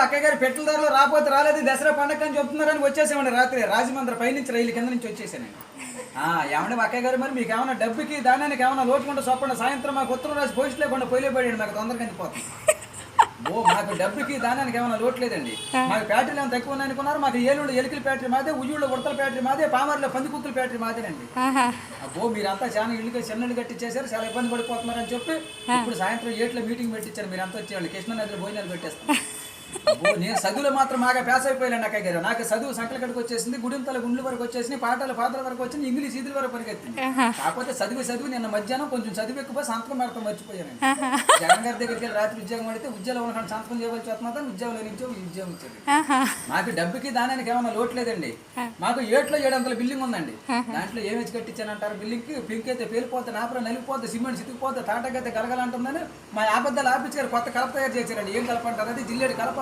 అక్కయ్య గారు పెట్రోల్ ధరలు రాకపోతే రాలేదు దసరా పండగ అని చెప్తున్నారని వచ్చేసామండి రాత్రి రాజమండ్రి పైనుంచి రైలు కింద నుంచి వచ్చేసానండి. ఏమంటే అక్కయ్య గారు మరి మీకు ఏమైనా డబ్బుకి దానానికి ఏమైనా లోటుకుంటే చొప్పండి సాయంత్రం మాకు ఉత్తరం రాసి పోస్ట్ లేకుండా పొయ్యిలో పడాడు మాకు తొందరగా అందిపోతుంది. మాకు డబ్బుకి దానానికి ఏమైనా లోటు లేదండి. మాకు బ్యాటరీలు ఏమైనా తక్కువ అనుకున్నారు. మాకు ఏలూళ్ళు ఎలికల బ్యాటరీ మాదే, ఉయ్యూళ్ళ ఉడతల బ్యాటరీ మాదే, పామర్లో పందికుక్కల బ్యాటరీ మాదేనండి. మీరంతా చాలా ఇల్లుగా చిన్నలు కట్టించేశారు, చాలా ఇబ్బంది పడిపోతున్నారని చెప్పి ఇప్పుడు సాయంత్రం 7 మీటింగ్ పెట్టించారు. మీరు అంతా వచ్చేవాళ్ళు కృష్ణానదిలో భోజనాలు పెట్టేస్తాం. నేను చదువులో మాత్రం బాగా ప్యాస్ అయిపోయాను అక్కయ్య గారు. నాకు చదువు సంకలకడికి వచ్చేసింది, గుడింతల గుండ్ల వరకు వచ్చేసింది, పాటల వరకు వచ్చింది, ఇంగ్లీష్ ఈదుల వరకు పరిగెత్తింది. కాకపోతే చదువు నిన్న మధ్యాహ్నం కొంచెం చదువు ఎక్కువ సంతకం పెడతాం మర్చిపోయాను. జగన్ గారి దగ్గరికి వెళ్ళి రాత్రి ఉద్యోగం పడితే ఉద్యోగంలో సంతకం చేయవలసి వస్తున్నా ఉద్యోగంలో నుంచి ఉద్యోగం ఇచ్చాడు. మాకు డబ్బుకి దానానికి ఏమన్నా లోటు లేదండి. మాకు 700 బిల్డింగ్ ఉందండి. దాంట్లో ఏమి వచ్చి కట్టించానంటారు బిల్డింగ్ కి? పింక్ అయితే పేలిపోతే, నాపర నలిగిపోతే, సిమెంట్ సితికిపోతే, తాటకైతే గలగలంటుందని మా అబద్ధాలు ఆపించారు. కొత్త కలప తయారు చేశారండి. ఏం కలప అంటారు? అది జిల్లేడు కలప.